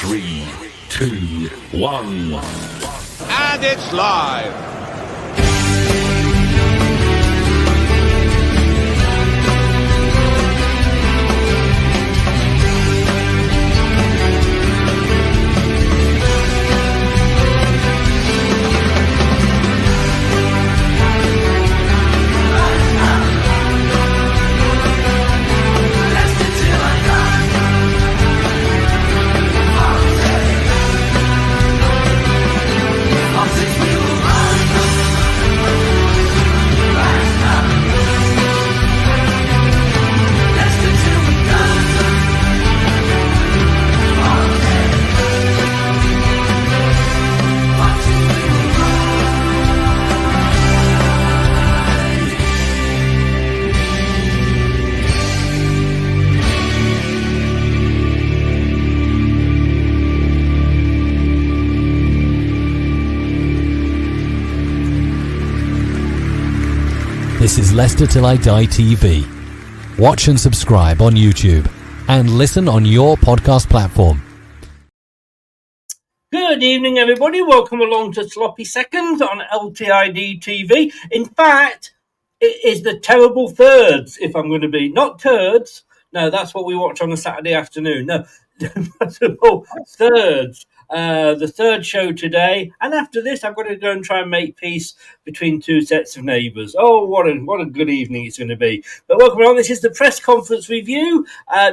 3, 2, 1. And it's live. This is Leicester Till I Die TV. Watch and subscribe on YouTube and listen on your podcast platform. Good evening, everybody. Welcome along to Sloppy Seconds on LTID TV. In fact, it is the terrible thirds, if I'm going to be. Not turds. No, that's what we watch on a Saturday afternoon. No, terrible thirds. The third show today, and after this I've got to go and try and make peace between two sets of neighbours. Oh, what a good evening it's going to be. But welcome along. This is the press conference review.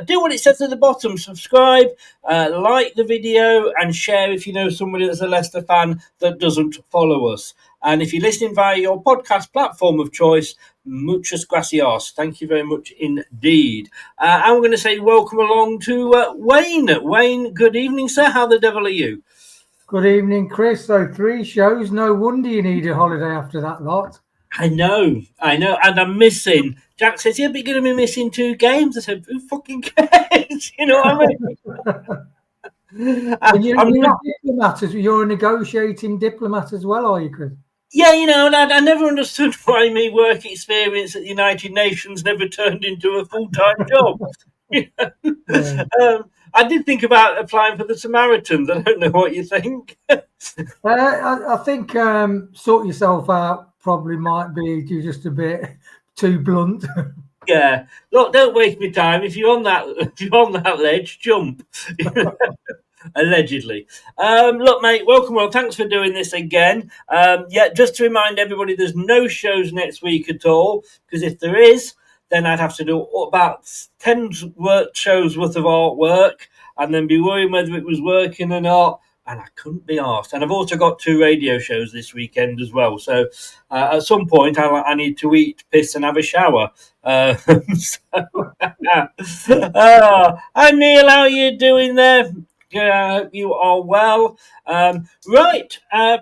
Do what it says at the bottom. Subscribe, like the video, and share if you know somebody that's a Leicester fan that doesn't follow us. And if you're listening via your podcast platform of choice, muchas gracias. Thank you very much indeed. I'm going to say welcome along to Wayne. Wayne, good evening, sir. How the devil are you? Good evening, Chris. So 3 shows. No wonder you need a holiday after that lot. I know. And I'm missing. Jack says, yeah, but you're going to be missing 2 games. I said, who fucking cares? You know what I mean? You're a diplomat, you're a negotiating diplomat as well, are you, Chris? Yeah, you know, and I never understood why my work experience at the United Nations never turned into a full-time job. You know? Yeah. I did think about applying for the Samaritans. I don't know what you think. I think sort yourself out probably might be just a bit too blunt. Yeah. Look, don't waste my time. If you're on that ledge, jump. Allegedly. Look, mate, welcome. Well, thanks for doing this again. Just to remind everybody, there's no shows next week at all, because if there is, then I'd have to do about 10 shows worth of artwork and then be worrying whether it was working or not, and I couldn't be arsed. And I've also got 2 radio shows this weekend as well, so at some point I need to eat, piss and have a shower. Hi Neil, how are you doing there? I hope you are well.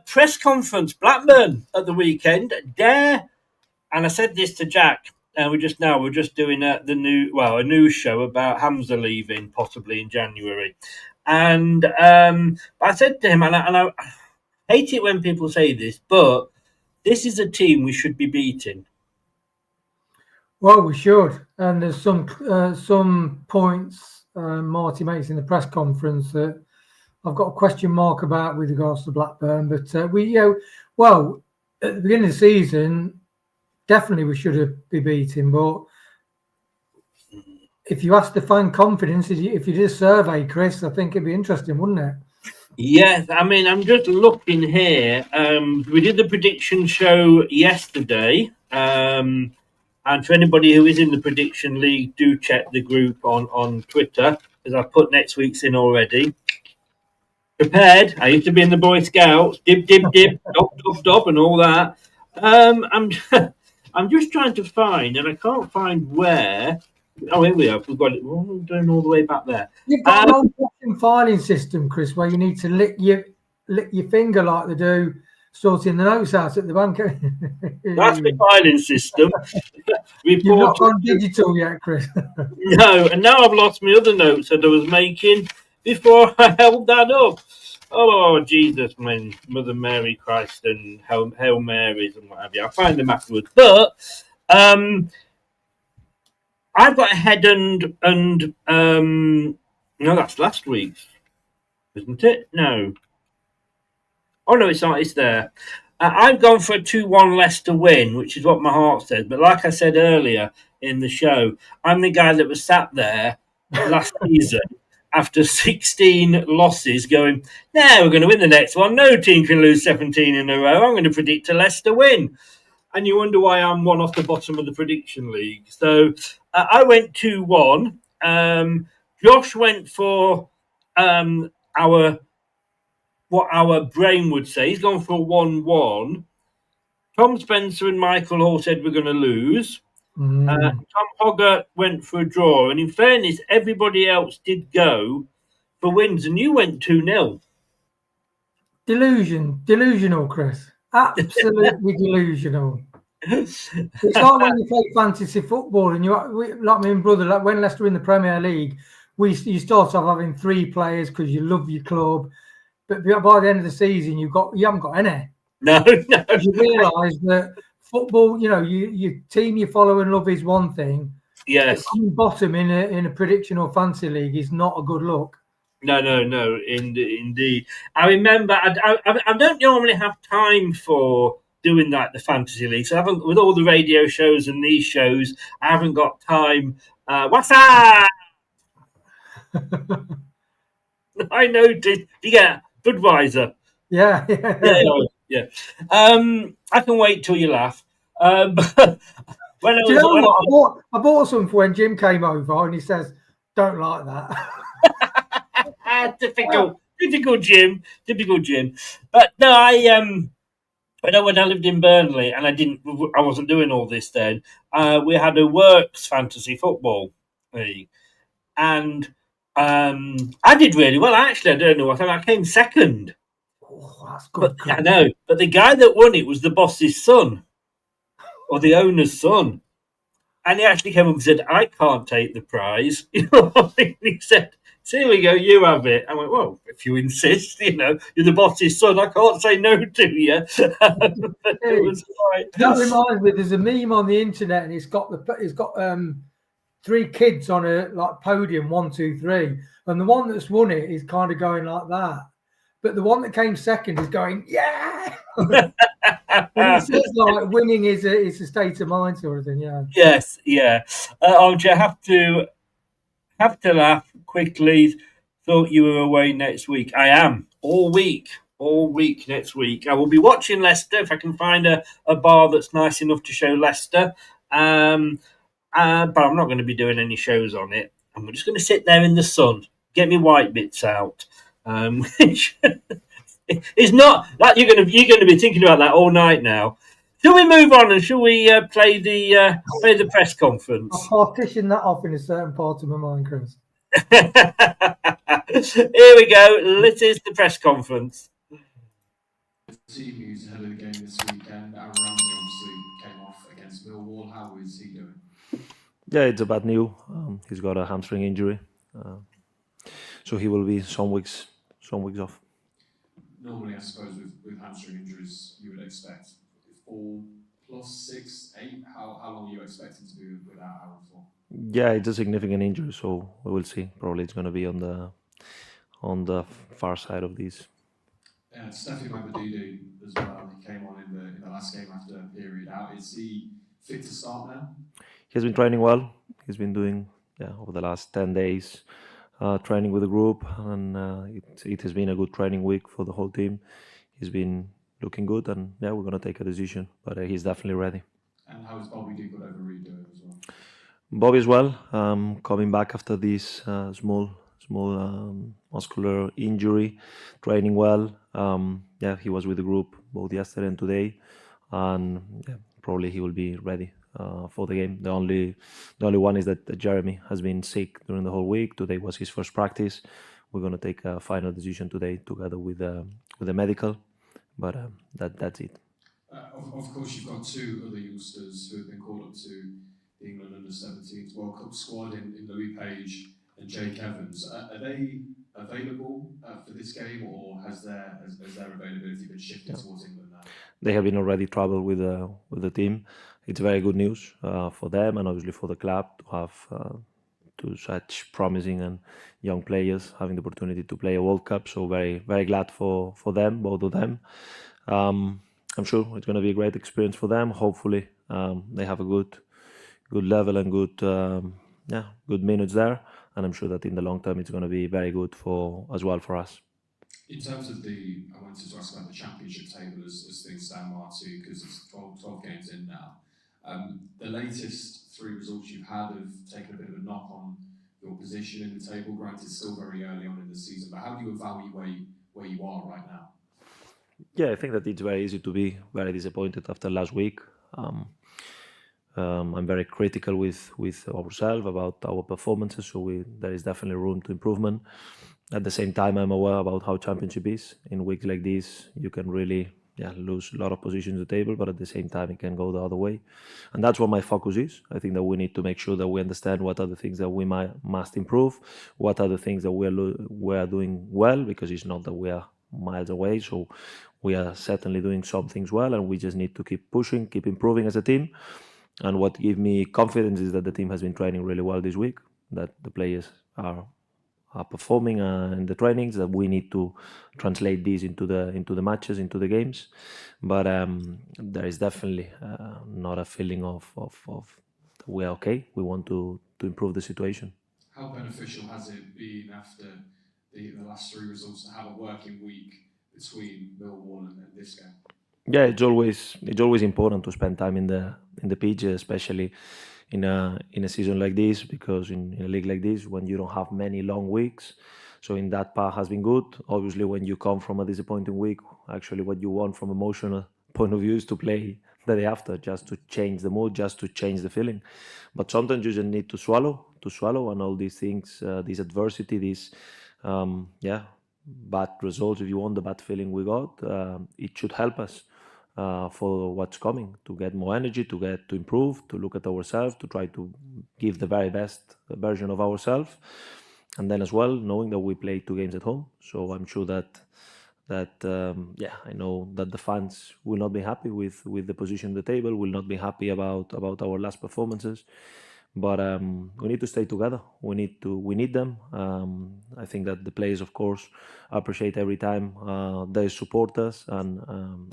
Press conference, Blackburn at the weekend. Dare, and I said this to Jack, we're just doing a news show about Hamza leaving possibly in January. And I said to him, and I hate it when people say this, but this is a team we should be beating. Well, we should. And there's some points Marty makes in the press conference that I've got a question mark about with regards to Blackburn. But at the beginning of the season, definitely we should be beating. But if you ask the fan confidence, if you did a survey, Chris, I think it'd be interesting, wouldn't it? Yes, I mean, I'm just looking here. We did the prediction show yesterday. And for anybody who is in the prediction league, do check the group on Twitter, because I've put next week's in already. Prepared. I used to be in the Boy Scouts. Dib, dib, dib, stop, and all that. I'm just trying to find, and I can't find where. Oh, here we are. We've got it. We're going all the way back there. You've got an old-fashioned filing system, Chris, where you need to lick your finger like they do sorting the notes out at the bank. That's the filing system. You've not gone digital yet, Chris. No, and now I've lost my other notes that I was making before I held that up. Oh, Jesus, man, Mother Mary, Christ, and Hail Marys and what have you. I'll find them afterwards. But I've got a head and no, that's last week's. isn't it? No. Oh, no, it's not. It's there. I've gone for a 2-1 Leicester win, which is what my heart says. But like I said earlier in the show, I'm the guy that was sat there last season after 16 losses going, no, we're going to win the next one. No team can lose 17 in a row. I'm going to predict a Leicester win. And you wonder why I'm one off the bottom of the prediction league. So I went 2-1. Josh went for what our brain would say. He's gone for 1-1. Tom Spencer and Michael all said we're going to lose. Tom Hogger went for a draw. And in fairness, everybody else did go for wins. And you went 2-0. Delusional, Chris. Absolutely delusional. It's like when you play fantasy football and like me and brother, like when Leicester in the Premier League, you start off having 3 players because you love your club, but by the end of the season you haven't got any. No. You realise that football, your team you follow and love is one thing. Yes. Coming bottom in a prediction or fantasy league is not a good look. No, indeed. I remember I don't normally have time for doing like the fantasy league. So I haven't, with all the radio shows and these shows, I haven't got time. What's that? I noticed. You get Budweiser. Yeah. I can wait till you laugh. I bought some for when Jim came over, and he says, "Don't like that." Typical Jim. But no, I know when I lived in Burnley, and I wasn't doing all this then. We had a works fantasy football league, and I did really well. Actually, I don't know what I came second. Oh, that's good. I know, but the guy that won it was the boss's son, or the owner's son, and he actually came up and said, "I can't take the prize." You know what I mean? He said, "So here we go, you have it." I went, "Well, if you insist, you're the boss's son. I can't say no to you." It was right. That reminds me, there's a meme on the internet, and it's got 3 kids on a podium, 1, 2, 3, and the one that's won it is kind of going like that, but the one that came second is going, "Yeah." And it says like winning is a state of mind sort of thing. Yeah. Yes, yeah. I have to laugh quickly. Thought you were away next week. I am all week next week. I will be watching Leicester if I can find a bar that's nice enough to show Leicester. But I'm not going to be doing any shows on it. I'm just going to sit there in the sun, get me white bits out. Which is not that you're going to be thinking about that all night now. Shall we move on and shall we play the press conference? I'll partition that off in a certain part of my mind, Chris. Here we go. This is the press conference. Team news ahead of the game this weekend. Aaron Ramsey obviously came off against Millwall. How is he doing? Yeah, it's a bad news. He's got a hamstring injury, so he will be some weeks off. Normally, I suppose with hamstring injuries, you would expect 4 plus 6, 8. How long are you expecting to be without Aaron for? Yeah, it's a significant injury, so we will see. Probably it's going to be on the far side of this. Steffi Mabadidi as well. He came on in the last game after a period out. Is he fit to start now? He's been training well. He's been doing over the last 10 days training with the group, and it has been a good training week for the whole team. He's been looking good, and we're going to take a decision, but he's definitely ready. And how is Bobby Deep over Reed doing as well? Bobby as well, coming back after this small muscular injury, training well. He was with the group both yesterday and today, and probably he will be ready for the game. The only one is that Jeremy has been sick during the whole week. Today was his first practice. We're going to take a final decision today together with the medical, but that's it. Of course, you've got 2 other youngsters who have been called up to the England Under-17s World Cup squad in Louis Page and Jake Evans. Are they available for this game, or has their availability been shifted towards England now? They have been already traveled with the team. It's very good news for them and obviously for the club to have such promising and young players having the opportunity to play a World Cup. So very, very glad for them, both of them. I'm sure it's going to be a great experience for them. Hopefully, they have a good level and good minutes there. And I'm sure that in the long term, it's going to be very good for us. In terms of I wanted to ask about the championship table as things stand, Marty, because it's 12 games in now. The latest 3 results you've had have taken a bit of a knock on your position in the table. Granted, still very early on in the season, but how do you evaluate where you are right now? Yeah, I think that it's very easy to be very disappointed after last week. I'm very critical with ourselves about our performances, so there is definitely room to improvement. At the same time, I'm aware about how championship is. In weeks like this, you can really lose a lot of positions in the table, but at the same time, it can go the other way. And that's what my focus is. I think that we need to make sure that we understand what are the things that we must improve, what are the things that we are doing well, because it's not that we are miles away. So we are certainly doing some things well, and we just need to keep pushing, keep improving as a team. And what gives me confidence is that the team has been training really well this week, that the players are performing in the trainings, that we need to translate these into the matches, into the games. But there is definitely not a feeling of we're okay. We want to improve the situation. How beneficial has it been after the last 3 results to have a working week between Millwall and this game? Yeah, it's always important to spend time in the pitch, especially in a season like this, because in a league like this, when you don't have many long weeks, so in that part has been good. Obviously, when you come from a disappointing week, actually what you want from emotional point of view is to play the day after, just to change the mood, just to change the feeling. But sometimes you just need to swallow, and all these things, this adversity, this bad results, if you want, the bad feeling we got, it should help us for what's coming, to get more energy, to improve, to look at ourselves, to try to give the very best version of ourselves. And then as well, knowing that we play 2 games at home. So I'm sure that I know that the fans will not be happy with the position on the table, will not be happy about our last performances. But we need to stay together. We need them. I think that the players, of course, appreciate every time they support us, and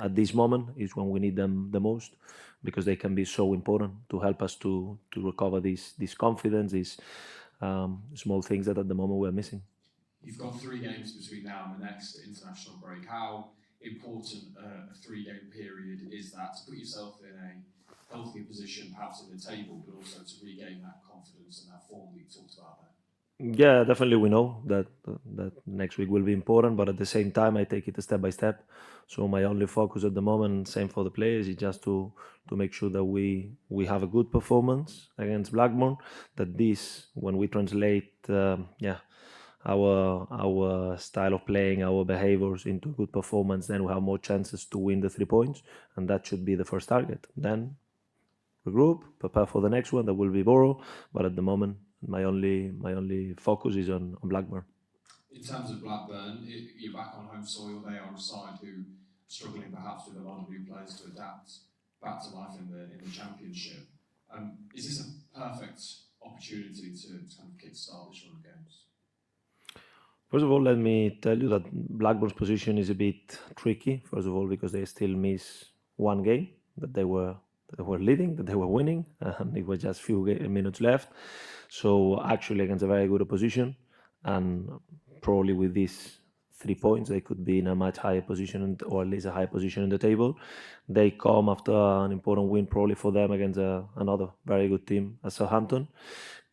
at this moment is when we need them the most, because they can be so important to help us to recover this confidence, these small things that at the moment we're missing. You've got 3 games between now and the next international break. How important a 3-game period is that to put yourself in a healthier position, perhaps in the table, but also to regain that confidence and that form that you talked about there? Yeah, definitely. We know that next week will be important, but at the same time, I take it step by step. So my only focus at the moment, same for the players, is just to make sure that we have a good performance against Blackburn. That this, when we translate, our style of playing, our behaviors into good performance, then we have more chances to win the 3 points, and that should be the first target. Then regroup, prepare for the next one, that will be Borough. But at the moment, my only focus is on Blackburn. In terms of Blackburn, you're back on home soil. They are a side who are struggling perhaps with a lot of new players to adapt back to life in the Championship. Is this a perfect opportunity to kind of kickstart this run of games? First of all, let me tell you that Blackburn's position is a bit tricky. First of all, because they still miss 1 game that they were leading, that they were winning, and it was just few minutes left. So actually against a very good opposition, and probably with these 3 points, they could be in a much higher position, or at least a high position in the table. They come after an important win, probably for them, against another very good team as Southampton.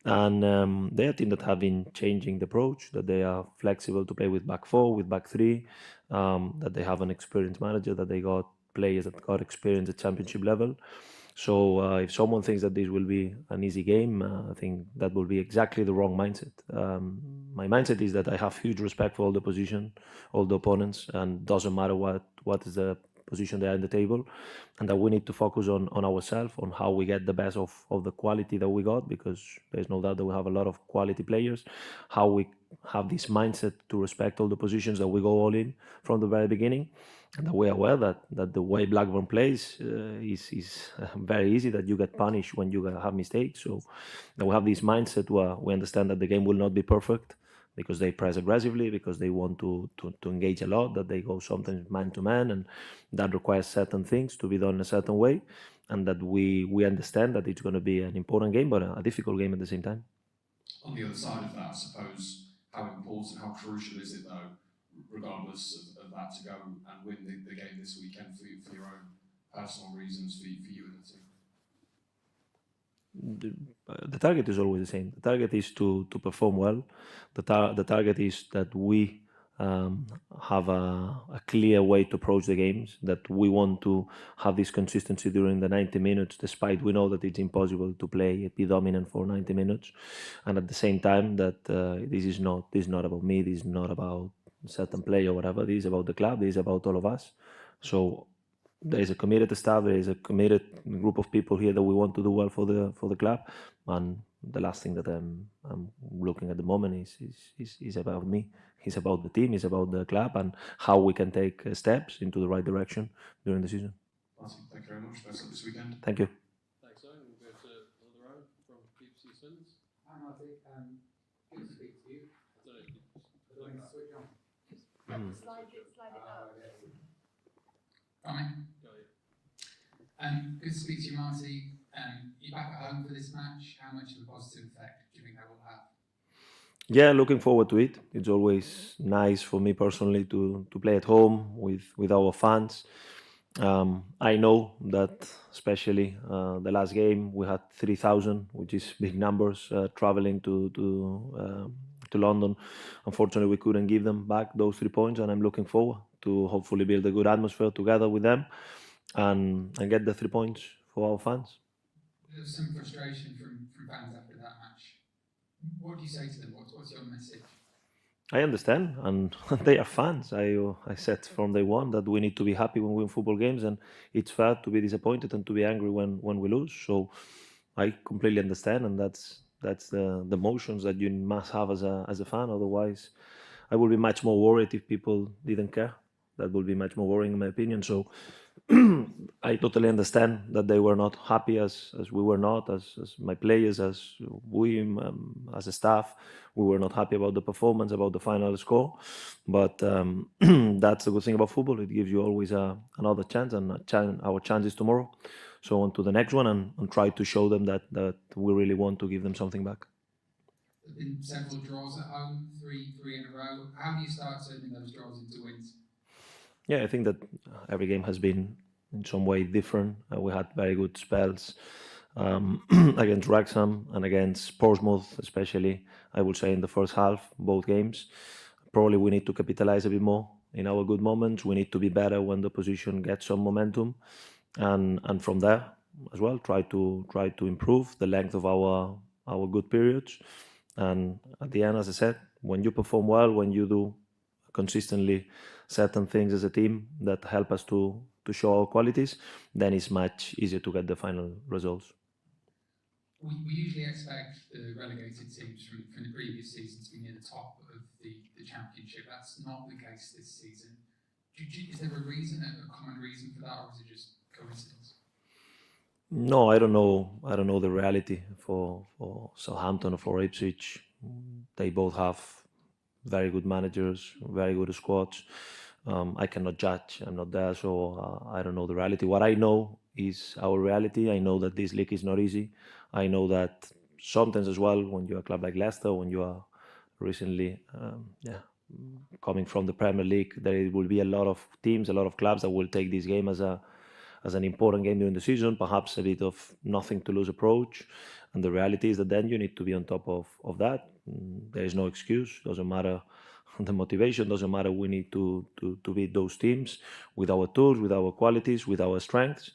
And they are a team that have been changing the approach, that they are flexible to play with back 4, with back 3, that they have an experienced manager, that they got players that got experience at Championship level. So if someone thinks that this will be an easy game, I think that will be exactly the wrong mindset. My mindset is that I have huge respect for all the position, all the opponents, and doesn't matter what is the position they are in the table, and that we need to focus on ourselves, on how we get the best of the quality that we got, because there's no doubt that we have a lot of quality players, how we have this mindset to respect all the positions, that we go all in from the very beginning. and we're aware that the way Blackburn plays is very easy, that you get punished when you have mistakes. So we have this mindset where we understand that the game will not be perfect, because they press aggressively, because they want to engage a lot, that they go sometimes man to man, and that requires certain things to be done in a certain way, and that we understand that it's going to be an important game, but a difficult game at the same time. On the other side of that, I suppose, how important, how crucial is it though, regardless of that, to go and win the game this weekend for your own personal reasons, for you and the team? The target is always the same. The target is to perform well. The target is that we have a clear way to approach the games, that we want to have this consistency during the 90 minutes, despite we know that it's impossible to be dominant for 90 minutes. And at the same time, that this is not about me, this is not about a certain player or whatever, this is about the club, this is about all of us. So there is a committed staff, there is a committed group of people here that we want to do well for the club, and the last thing that I'm looking at the moment is about me. It's about the team, it's about the club, and how we can take steps into the right direction during the season. Awesome. Thank you very much. Best of luck this weekend. Thank you. Thanks, Owen. We'll go to another round from BBC Swindons. Hi, Marty. Good to speak to you. Switch on. Slide it up. Right. Good to speak to you, Marty. You're back at home for this match. How much of a positive effect do you think that will have? Yeah, looking forward to it. It's always nice for me personally to play at home with our fans. I know that especially the last game we had 3,000, which is big numbers, traveling to London. Unfortunately, we couldn't give them back those 3 points, and I'm looking forward to hopefully build a good atmosphere together with them and get the 3 points for our fans. There was some frustration from fans after that match. What do you say to them? What's your message? I understand, and they are fans. I said from day one that we need to be happy when we win football games, and it's fair to be disappointed and to be angry when we lose. So I completely understand, and that's the emotions that you must have as a fan. Otherwise, I would be much more worried if people didn't care. That would be much more worrying, in my opinion. So I totally understand that they were not happy, as we were not, as my players, as we, as a staff, we were not happy about the performance, about the final score. But that's the good thing about football. It gives you always another chance, and our chance is tomorrow. So on to the next one, and try to show them that we really want to give them something back. There have been several draws at home, three in a row. How do you start turning those draws into wins? Yeah, I think that every game has been in some way different. We had very good spells against Wrexham and against Portsmouth, especially, I would say, in the first half, both games. Probably we need to capitalize a bit more in our good moments. We need to be better when the opposition gets some momentum. And from there as well, try to improve the length of our good periods. And at the end, as I said, when you perform well, when you do consistently certain things as a team that help us to show our qualities, then it's much easier to get the final results. We usually expect the relegated teams from the previous season to be near the top of the championship. That's not the case this season. Is there a reason, a common reason for that, or is it just coincidence? No, I don't know the reality for Southampton or for Ipswich. They both have very good managers, very good squads. I cannot judge. I'm not there, so I don't know the reality. What I know is our reality. I know that this league is not easy. I know that sometimes as well, when you're a club like Leicester, when you are recently coming from the Premier League, there will be a lot of teams, a lot of clubs that will take this game as an important game during the season, perhaps a bit of nothing to lose approach. And the reality is that then you need to be on top of that. There is no excuse. Doesn't matter the motivation, doesn't matter. We need to beat those teams with our tools, with our qualities, with our strengths.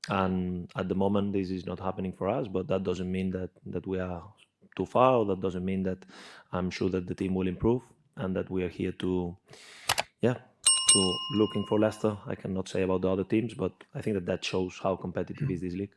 And at the moment, this is not happening for us, but that doesn't mean that we are too far, or that doesn't mean that I'm sure that the team will improve and that we are here to looking for Leicester. I cannot say about the other teams, but I think that shows how competitive is this league.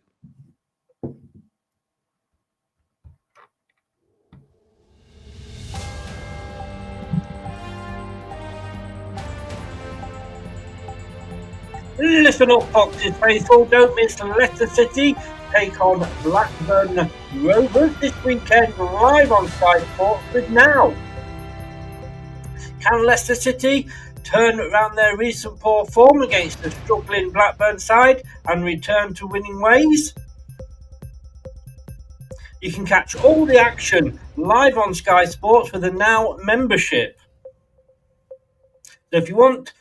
Listen up, Foxes faithful. Don't miss Leicester City take on Blackburn Rovers this weekend live on Sky Sports with Now. Can Leicester City turn around their recent poor form against the struggling Blackburn side and return to winning ways? You can catch all the action live on Sky Sports with a Now membership. So if you want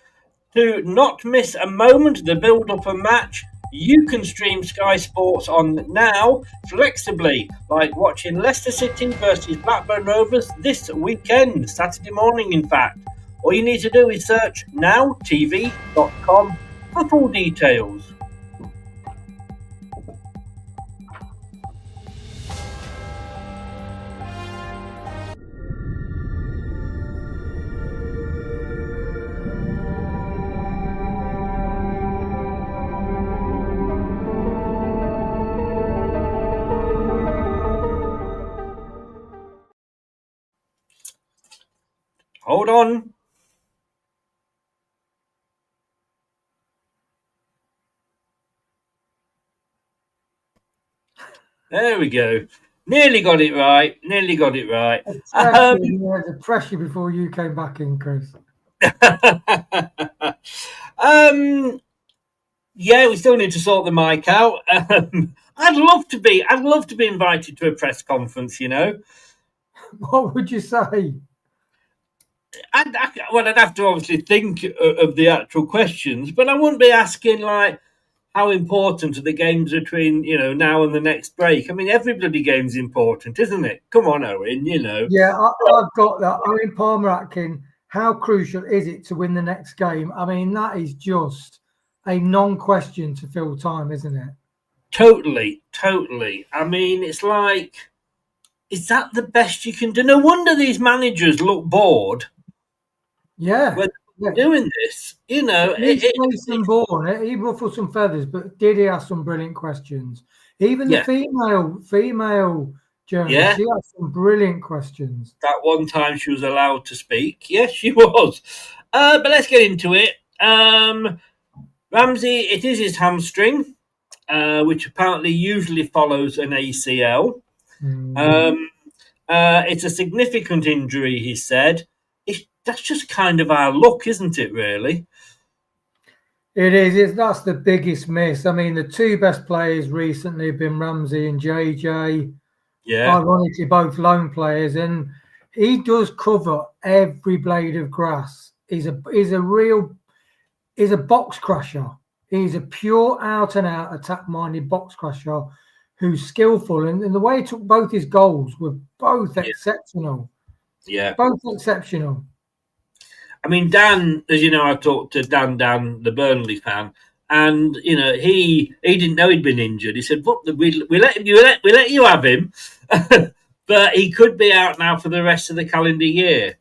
to not miss a moment of the build-up and match, you can stream Sky Sports on Now flexibly, like watching Leicester City versus Blackburn Rovers this weekend, Saturday morning in fact. All you need to do is search nowtv.com for full details. Hold on. There we go. Nearly got it right. The pressure before you came back in, Chris. Yeah, we still need to sort the mic out. I'd love to be invited to a press conference, you know. What would you say? I'd have to obviously think of the actual questions, but I wouldn't be asking like how important are the games between, now and the next break. I mean, every bloody game's important, isn't it? Come on, Owen, Yeah, I've got that. Owen Palmer-Atkin, how crucial is it to win the next game? I mean, that is just a non-question to fill time, isn't it? Totally. I mean, it's like, is that the best you can do? No wonder these managers look bored. Yeah. When they're doing this, He ruffled some feathers, but did he ask some brilliant questions? Even the female journalist, she had some brilliant questions. That one time she was allowed to speak. Yes, she was. But let's get into it. Ramsey, it is his hamstring, which apparently usually follows an ACL. It's a significant injury, he said. That's just kind of our luck, isn't it, really? It is. That's the biggest miss. I mean, the two best players recently have been Ramsey and JJ. Yeah. Ironically, both lone players. And he does cover every blade of grass. He's a box crusher. He's a pure out-and-out attack-minded box crusher who's skillful. And the way he took both his goals were both exceptional. Yeah. Both exceptional. I mean, Dan, as you know, I talked to Dan, the Burnley fan, and he didn't know he'd been injured. He said, "What? We let you have him, but he could be out now for the rest of the calendar year."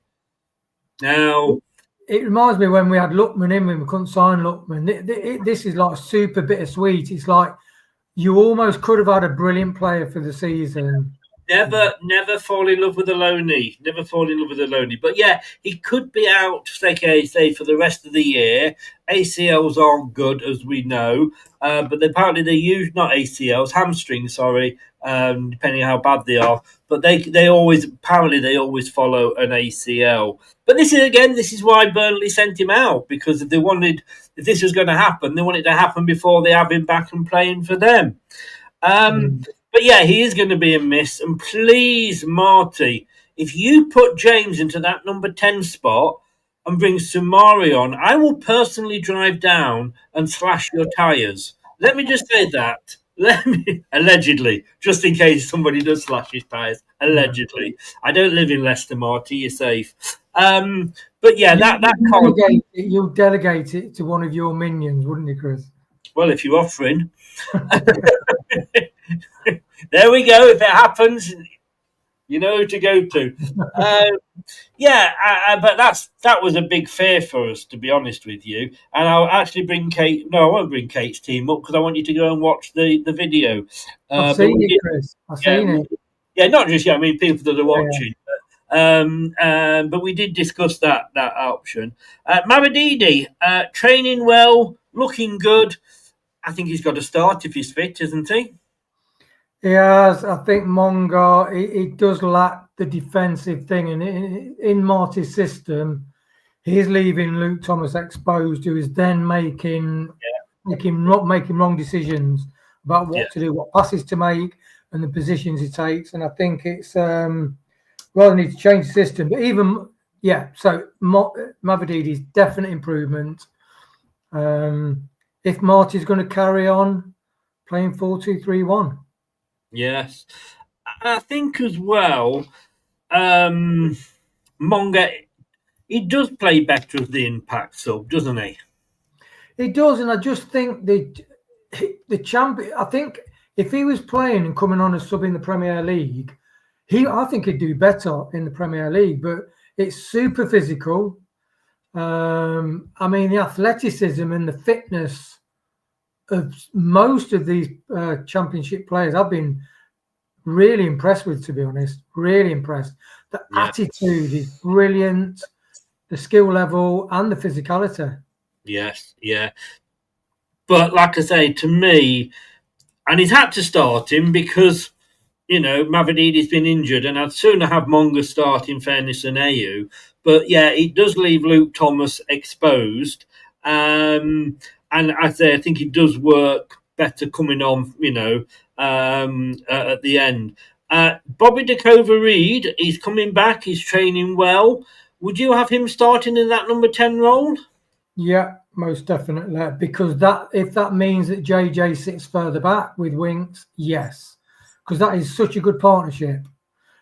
Now, it reminds me when we had Lookman in, when we couldn't sign Lookman. This is like super bittersweet. It's like you almost could have had a brilliant player for the season. Never fall in love with a loanee. But yeah, he could be out, say for the rest of the year. ACLs aren't good, as we know, but apparently they use not ACLs, hamstrings. Sorry, depending on how bad they are. But they always follow an ACL. But this is why Burnley sent him out, because if this was going to happen, they wanted it to happen before they have him back and playing for them. But yeah, he is going to be a miss. And please, Marty, if you put James into that number 10 spot and bring Sumari on, I will personally drive down and slash your tyres. Let me just say that. Allegedly, just in case somebody does slash his tyres. Allegedly. I don't live in Leicester, Marty. You're safe. But yeah, you'll delegate it to one of your minions, wouldn't you, Chris? Well, if you're offering. There we go. If it happens, you know who to go to. But that was a big fear for us, to be honest with you. And I'll actually bring Kate. No, I won't bring Kate's team up because I want you to go and watch the video. I've seen it, Chris. I've seen it. Yeah, not just I mean people that are watching. But we did discuss that option. Mamadidi, training well, looking good. I think he's got to start if he's fit, isn't he? He has. I think Monga, he does lack the defensive thing. And in Marty's system, he's leaving Luke Thomas exposed, who is then making wrong decisions about what to do, what passes to make, and the positions he takes. And I think it's rather need to change the system. But even, so Mavridi's definite improvement. If Marty's going to carry on playing 4-2-3-1. Yes. I think as well, Monga, he does play better as the impact sub, doesn't he? He does, and I just think the champion. I think if he was playing and coming on as sub in the Premier League, I think he'd do better in the Premier League. But it's super physical. I mean, the athleticism and the fitness of most of these Championship players, I've been really impressed with, to be honest. Really impressed. The attitude is brilliant, the skill level and the physicality. Yes, yeah. But like I say, to me, and he's had to start him because, Mavridi's been injured, and I'd sooner have Monga start in fairness than Ayew. But yeah, it does leave Luke Thomas exposed. And I think it does work better coming on, at the end. Bobby Dakova-Reid, he's coming back, he's training well. Would you have him starting in that number 10 role? Yeah, most definitely. Because if that means that JJ sits further back with Winks, yes. Because that is such a good partnership.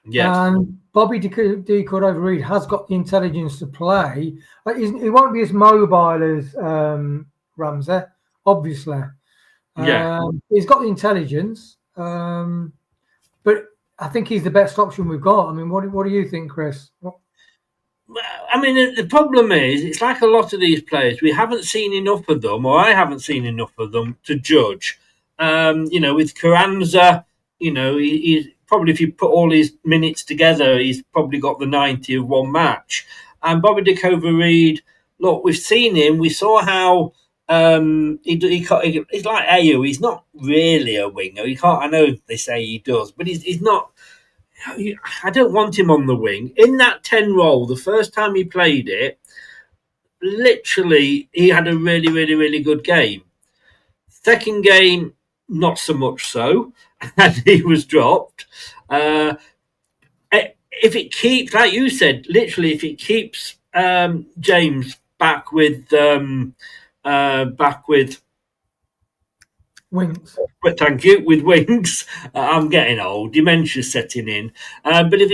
Yes. And Bobby Dakova-Reid has got the intelligence to play. He won't be as mobile as Ramsey, obviously. He's got the intelligence. But I think he's the best option we've got. I mean, what do you think, Chris? I mean, the problem is, it's like a lot of these players, we haven't seen enough of them, or I haven't seen enough of them to judge. With Carranza, he's probably, if you put all his minutes together, he's probably got the 90 of one match. And Bobby Dakova-Reid, look, we've seen him. We saw how he's like Ayew. He's not really a winger. I know they say he does, but he's not. I don't want him on the wing. In that 10 role, the first time he played it, literally, he had a really, really, really good game. Second game, not so much so, and he was dropped. If it keeps, like you said, literally, if it keeps James back with Winks. But thank you. With Winks, I'm getting old. Dementia's setting in. But if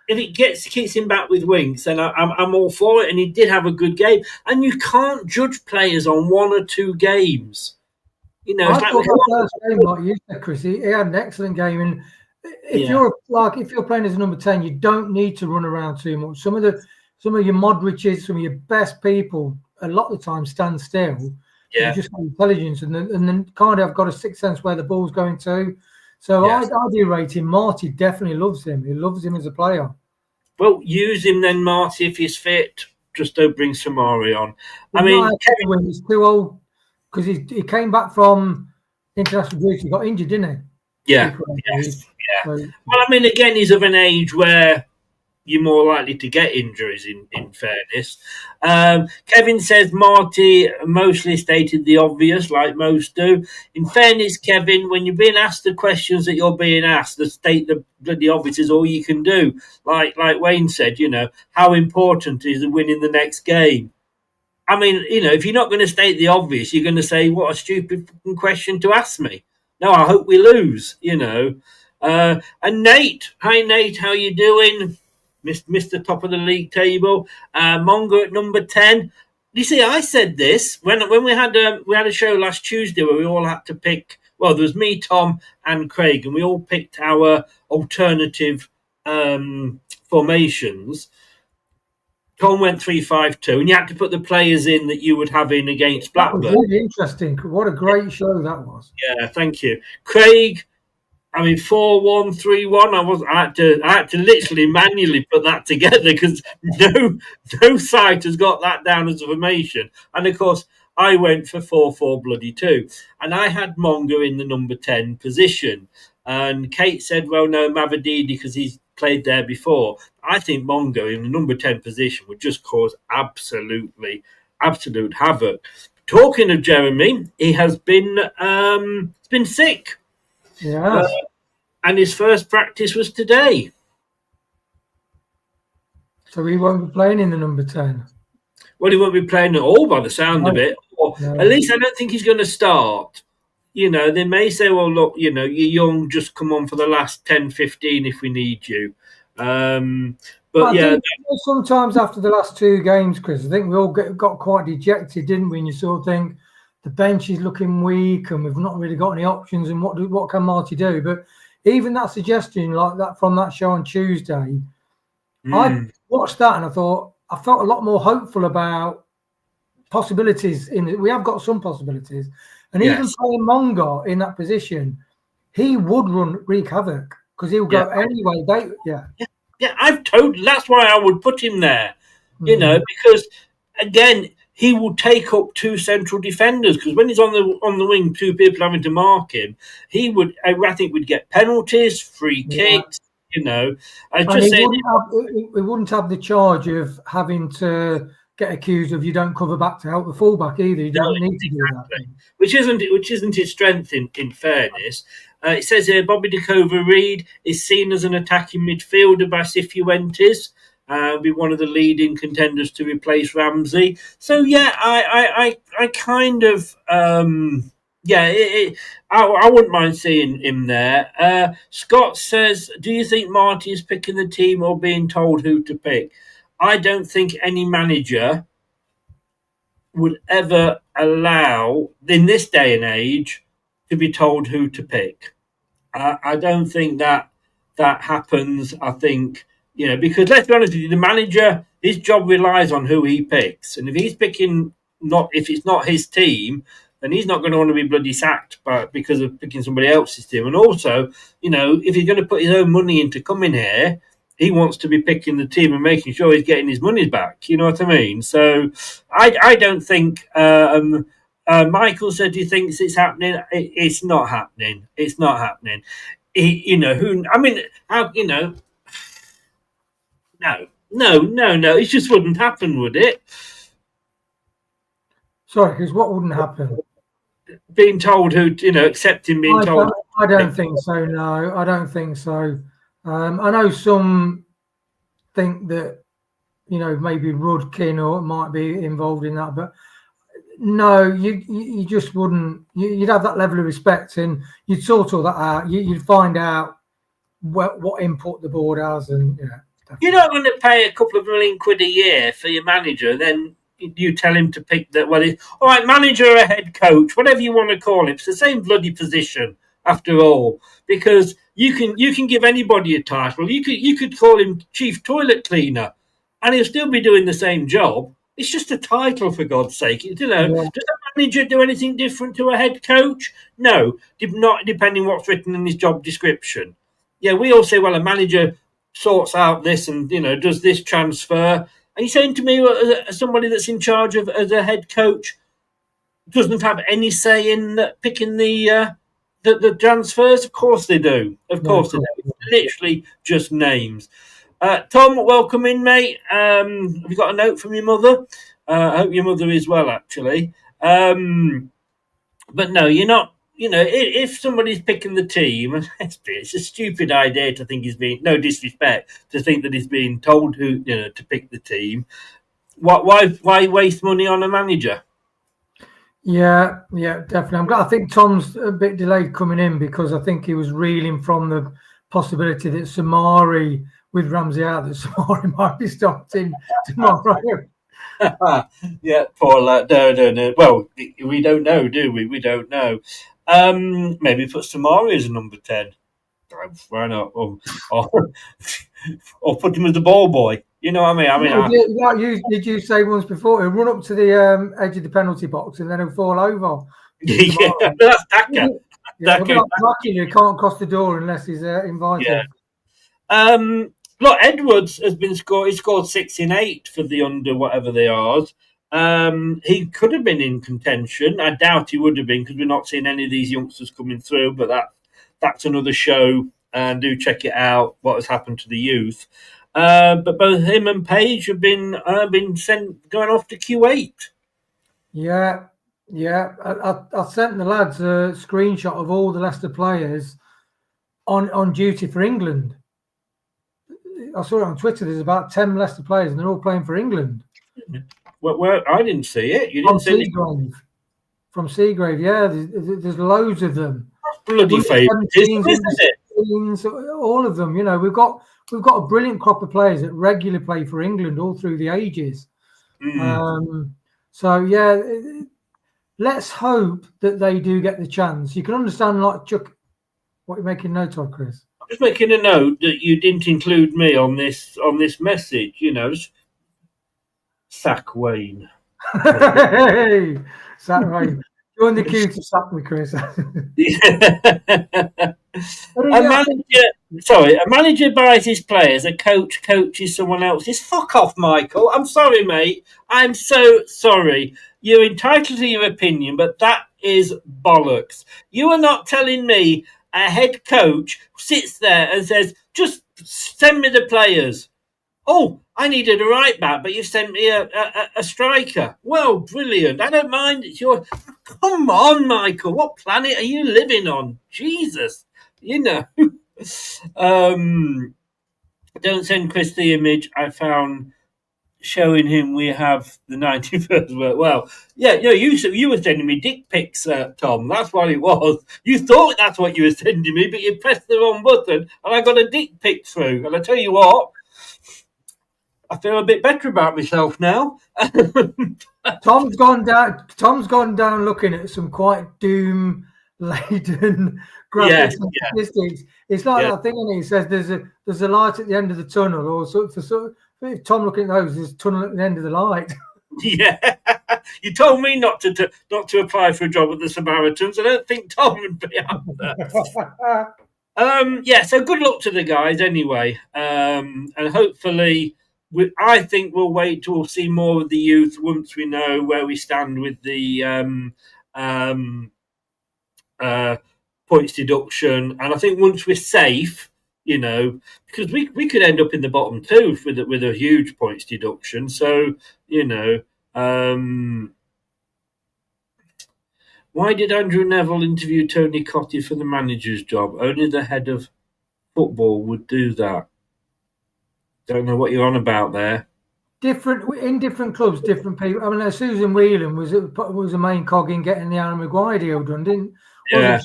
it keeps him back with Winks, then I'm all for it. And he did have a good game. And you can't judge players on one or two games. It's I thought the first game, like you said, Chris, he had an excellent game. And if you're playing as a number 10, you don't need to run around too much. Some of your Modric's, some of your best people, a lot of the time stand still. Yeah, just got intelligence, and then kind of got a sixth sense where the ball's going to. So I do rate him. Marty definitely loves him. He loves him as a player. Well, use him then, Marty, if he's fit. Just don't bring Samari on. Kevin, he's too old because he came back from international duty. He got injured, didn't he? Yeah. Yes. Yeah. So, well, again, he's of an age where you're more likely to get injuries, in fairness. Kevin says Marty mostly stated the obvious, like most do. In fairness, Kevin, when you're being asked the questions that you're being asked, to state the bloody obvious is all you can do. Like Wayne said, how important is winning the next game? If you're not going to state the obvious, you're going to say, what a stupid question to ask me. No, I hope we lose, And Nate, hi Nate, how you doing? Mr. Top of the league table, Monga at number 10. You see, I said this when we had a show last Tuesday where we all had to pick. Well, there was me, Tom, and Craig, and we all picked our alternative formations. Tom went 3-5-2, and you had to put the players in that you would have in against Blackburn. That was really interesting. What a great show that was. Yeah, thank you, Craig. 4-1-3-1. I had to literally manually put that together because no site has got that down as a formation. And of course, I went for 4-4-2, and I had Mongo in the number 10 position. And Kate said, well, no, Mavadidi, because he's played there before. I think Mongo in the number 10 position would just cause absolute havoc. Talking of Jeremy, he has been sick. Yeah. And his first practice was today. So he won't be playing in the number 10. Well, he won't be playing at all by the sound of it. Or at least I don't think he's going to start. You know, they may say, well, look, you know, you're young, just come on for the last 10, 15 if we need you. But yeah. Sometimes after the last 2 games, Chris, I think we all got quite dejected, didn't we? And you sort of think the bench is looking weak and we've not really got any options and what can Marty do? But even that suggestion like that from that show on Tuesday, I watched that and I thought I felt a lot more hopeful about possibilities. We have got some possibilities. And even playing Mongo in that position, he would wreak havoc because he'll go anyway. That's why I would put him there. You know, because again, he will take up 2 central defenders because when he's on the wing, 2 people having to mark him, I think would get penalties, free kicks. You know, he wouldn't have the charge of having to get accused of you don't cover back to help the fullback either. He doesn't need to do that. Which isn't his strength in fairness. It says here Bobby DeCover-Reid is seen as an attacking midfielder by Cifuentes. Be one of the leading contenders to replace Ramsey. So yeah, I kind of I wouldn't mind seeing him there. Scott says, do you think Marty is picking the team or being told who to pick? I don't think any manager would ever allow, in this day and age, to be told who to pick. I don't think that happens. I think, you know, because let's be honest with you, the manager, his job relies on who he picks. And if he's picking if it's not his team, then he's not going to want to be bloody sacked because of picking somebody else's team. And also, you know, if he's going to put his own money into coming here, he wants to be picking the team and making sure he's getting his money back. You know what I mean? So I don't think. Michael said, "Do you think it's happening?" It's not happening. It's not happening. You know who? I mean, how? You know, no. It just wouldn't happen, would it? Sorry, because what wouldn't happen? Being told who, you know, accepting being told. I don't think so. No, I don't think so. I know some think that, you know, maybe Rudkin or might be involved in that, but no, you just wouldn't. You'd have that level of respect and you'd sort all that out. You'd find out what input the board has, and you're not going to pay a couple of £1 million a year for your manager, and then you tell him to pick that. Well, all right, manager or head coach, whatever you want to call it. It's the same bloody position after all, because you can give anybody a title. You could call him chief toilet cleaner, and he'll still be doing the same job. It's just a title, for God's sake. You know, does a manager do anything different to a head coach? No, not depending what's written in his job description. Yeah, we all say, well, a manager sorts out this and, you know, does this transfer. Are you saying to me, as somebody that's in charge of as a head coach, doesn't have any say in picking the transfers? Of course they do. Of course they do. It's literally just names. Tom, welcome in, mate. Have you got a note from your mother? I hope your mother is well, actually. But no, you're not. You know, if somebody's picking the team, it's a stupid idea to think he's being, no disrespect, to think that he's being told who, you know, to pick the team. Why waste money on a manager? Yeah, definitely. I think Tom's a bit delayed coming in because I think he was reeling from the possibility that Samari, with Ramsey out, that Samari might be starting tomorrow. Yeah, poor lad. No. Well, we don't know, do we? We don't know. Maybe put Samari as a number 10. Why not? Or put him as the ball boy. You know what I mean? Did you say once before? He'll run up to the edge of the penalty box and then he'll fall over. Yeah, that's Daka. You can't cross the door unless he's invited. Yeah. Look, Edwards has been scored. He scored 6 in 8 for the under whatever they are. he could have been in contention. I doubt he would have been because we're not seeing any of these youngsters coming through. But that's another show, and do check it out. What has happened to the youth? But both him and Page have been going off to Q8. Yeah. I sent the lads a screenshot of all the Leicester players on duty for England. I saw it on Twitter. There's about 10 Leicester players, and they're all playing for England. Well, I didn't see it. You didn't see it from Seagrave. Yeah, there's loads of them. Bloody favouritism, isn't it? All of them. You know, we've got a brilliant crop of players that regularly play for England all through the ages. So yeah, let's hope that they do get the chance. You can understand, like Chuck. What are you making note of, Chris? I'm just making a note that you didn't include me on this message. You know, sack Wayne. Hey, sack Wayne. Join the queue to sack me, Chris. A manager buys his players, a coach coaches someone else's. Fuck off, Michael. I'm sorry, mate. I'm so sorry. You're entitled to your opinion, but that is bollocks. You are not telling me a head coach sits there and says, just send me the players. Oh, I needed a right back, but you've sent me a striker. Well, brilliant. I don't mind. It's your... Come on, Michael. What planet are you living on? Jesus. You know. Don't send Chris the image I found showing him we have the 91st work. Well, yeah, you were sending me dick pics, Tom. That's what it was. You thought that's what you were sending me, but you pressed the wrong button, and I got a dick pic through. And I tell you what, I feel a bit better about myself now. Tom's gone down looking at some quite doom-laden graphics and statistics. It's like that thing, and he says there's a light at the end of the tunnel, or so. If Tom looking at those, there's a tunnel at the end of the light. Yeah, you told me not to apply for a job at the Samaritans. I don't think Tom would be up there. So good luck to the guys anyway, and hopefully. I think we'll wait till we'll see more of the youth once we know where we stand with the points deduction. And I think once we're safe, you know, because we could end up in the bottom two with a huge points deduction. So, you know, why did Andrew Neville interview Tony Cottee for the manager's job? Only the head of football would do that. Don't know what you're on about there. In different clubs, different people. I mean, Susan Whelan was a main cog in getting the Aaron Maguire deal done, didn't? Yeah.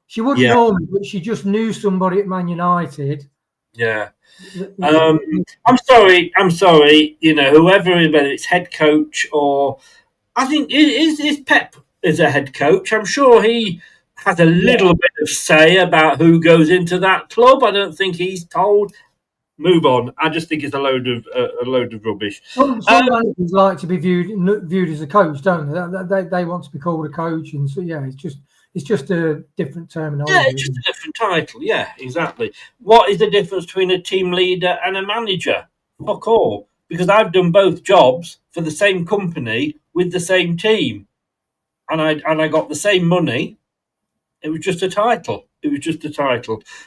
She wouldn't know me, but she just knew somebody at Man United. Yeah. I'm sorry. You know, whoever, whether it's head coach or I think is Pep is a head coach. I'm sure he has a little bit of say about who goes into that club. I don't think he's told. Move on. I just think it's a load of rubbish. Some managers like to be viewed as a coach, don't they? They want to be called a coach, and so it's just a different terminology. Yeah, it's just a different title. Yeah, exactly. What is the difference between a team leader and a manager? Fuck all. Because I've done both jobs for the same company with the same team, and I got the same money. It was just a title.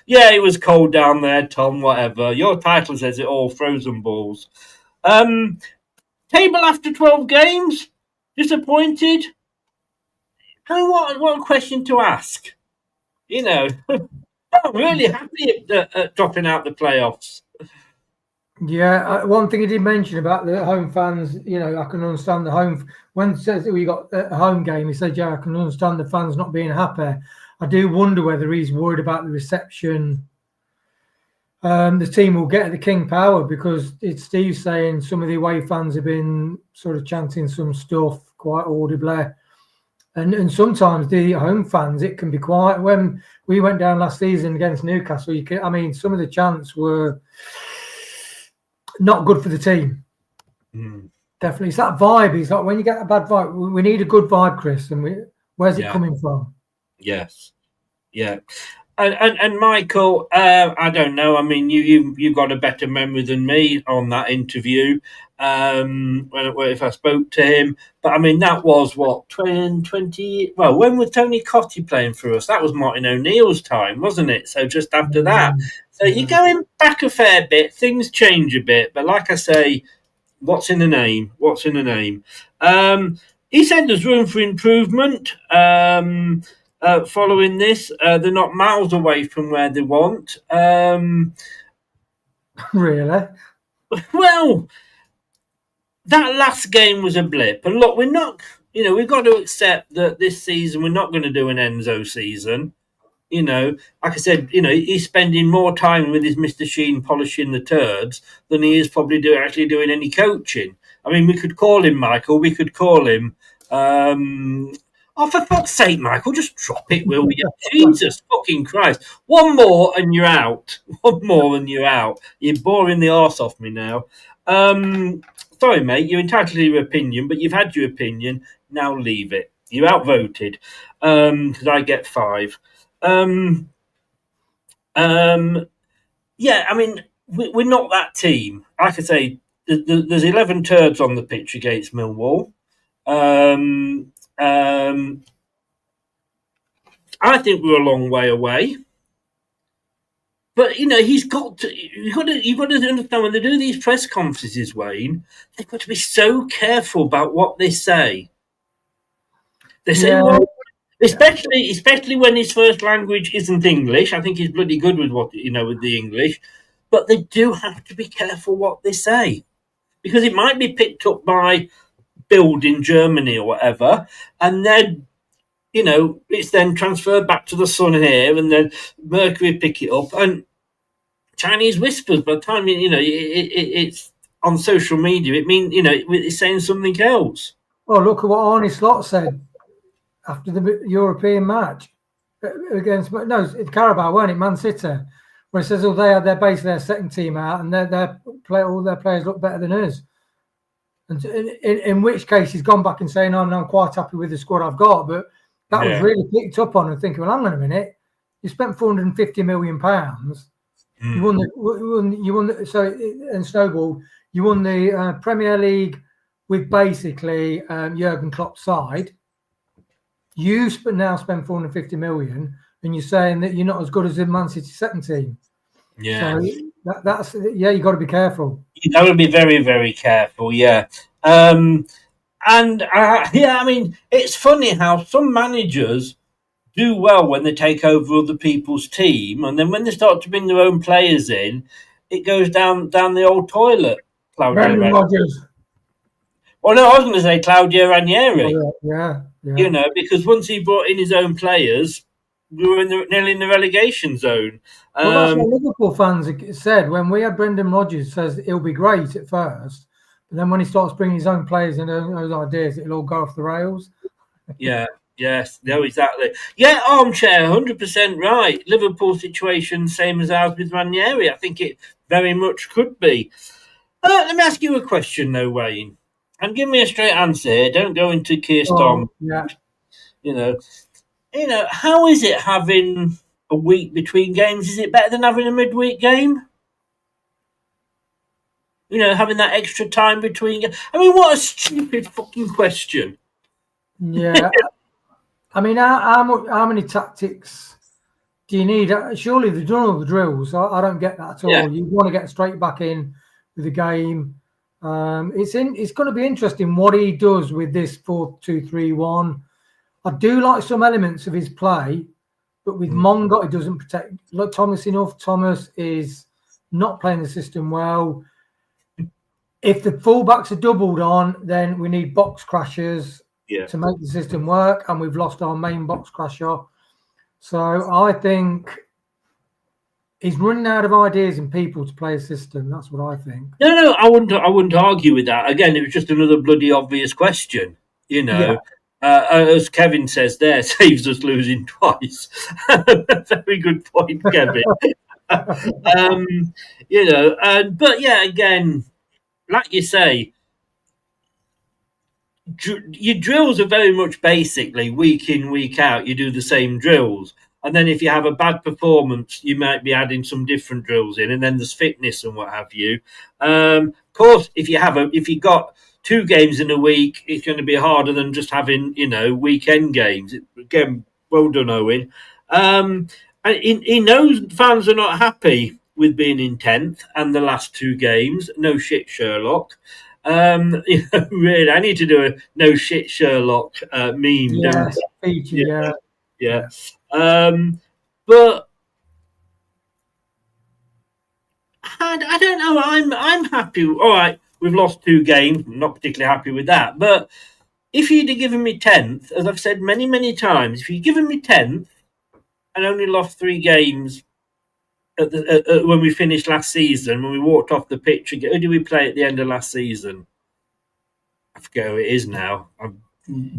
Yeah, it was cold down there, Tom, whatever. Your title says it all, frozen balls. Table after 12 games? Disappointed? What a question to ask. You know, I'm really happy at dropping out the playoffs. Yeah, one thing he did mention about the home fans, you know, I can understand the home. When he says that we got a home game, he said, yeah, I can understand the fans not being happy. I do wonder whether he's worried about the reception the team will get at the King Power, because it's Steve saying some of the away fans have been sort of chanting some stuff quite audibly. And sometimes the home fans, it can be quiet. When we went down last season against Newcastle, some of the chants were not good for the team. Definitely. It's that vibe. It's like when you get a bad vibe, we need a good vibe, Chris. And where's it coming from? Yes. Yeah. And Michael, I don't know. I mean, you got a better memory than me on that interview. if I spoke to him. But I mean, that was what 2020. Well, when was Tony Cottee playing for us? That was Martin O'Neill's time, wasn't it? So just after that. So you're going back a fair bit. Things change a bit, but like I say, what's in the name? What's in the name? He said there's room for improvement. Following this, they're not miles away from where they want. Really? Well, that last game was a blip. And look, we're not, we've got to accept that this season we're not going to do an Enzo season. Like I said, he's spending more time with his Mr. Sheen polishing the turds than he is probably actually doing any coaching. I mean, we could call him Michael. We could call him. Oh, for fuck's sake, Michael, just drop it, will you? Jesus fucking Christ. One more and you're out. One more and you're out. You're boring the arse off me now. Sorry, mate, you're entitled to your opinion, but you've had your opinion. Now leave it. You're outvoted because I get 5. Yeah, I mean, we're not that team. Like I say, there's 11 turds on the pitch against Millwall. I think we're a long way away. But you've got to understand when they do these press conferences, Wayne, they've got to be so careful about what they say. They say, well, especially when his first language isn't English. I think he's bloody good with with the English, but they do have to be careful what they say because it might be picked up by Bild in Germany or whatever, and then it's then transferred back to the Sun here, and then Mercury pick it up, and Chinese whispers. By the time it's on social media, it means it's saying something else. Well, look at what Arnie Slot said after the European match against Carabao, weren't it? Man City, where it says, "Oh, they had their second team out, and all their players look better than us." And in which case, he's gone back and saying, "Oh, no, I'm quite happy with the squad I've got," but that was really picked up on and thinking, well, hang on a minute, you spent £450 million. You won snowball. You won the Premier League with basically Jurgen Klopp's side. You now spend £450 million, and you're saying that you're not as good as the Man City second team. Yeah, so that's you got to be careful. You got to be very, very careful. Yeah. And I mean, it's funny how some managers do well when they take over other people's team, and then when they start to bring their own players in, it goes down the old toilet. Brendan Rodgers. Well, no, I was going to say Claudio Ranieri. Oh, yeah. Because once he brought in his own players, we were nearly in the relegation zone. Well, that's what Liverpool fans said when we had Brendan Rodgers. Says it'll be great at first. And then when he starts bringing his own players and those ideas, it'll all go off the rails. Yeah, yes, no, exactly. Yeah, armchair, 100% right. Liverpool situation, same as ours with Ranieri. I think it very much could be. Let me ask you a question, though, Wayne. And give me a straight answer here. Don't go into Keir-Starmer. Yeah. How is it having a week between games? Is it better than having a midweek game? Having that extra time between. I mean, what a stupid fucking question. Yeah. I mean, how many tactics do you need? Surely they've done all the drills. I don't get that at all. Yeah. You want to get straight back in with the game. It's going to be interesting what he does with this 4-2-3-1. I do like some elements of his play, but with Mongo, he doesn't protect Thomas enough. Thomas is not playing the system well. If the fullbacks are doubled on, then we need box crashers to make the system work, and we've lost our main box crasher. So I think he's running out of ideas and people to play a system. That's what I think. No, I wouldn't argue with that. Again, it was just another bloody obvious question. As Kevin says there, saves us losing twice. Very good point, Kevin. But yeah, again, like you say, your drills are very much basically week in, week out. You do the same drills. And then if you have a bad performance, you might be adding some different drills in, and then there's fitness and what have you. Of course, if you got 2 games in a week, it's going to be harder than just having, weekend games. Again, well done, Owen. And he knows fans are not happy with being in 10th and the last 2 games. No shit, Sherlock. Really, I need to do a no shit Sherlock meme. Yes, feature, yeah. But I don't know. I'm happy. All right, we've lost 2 games. I'm not particularly happy with that. But if you'd have given me 10th, as I've said many, many times, if you'd given me 10th and only lost 3 games when we finished last season, when we walked off the pitch, who did we play at the end of last season? I forget who it is now. I've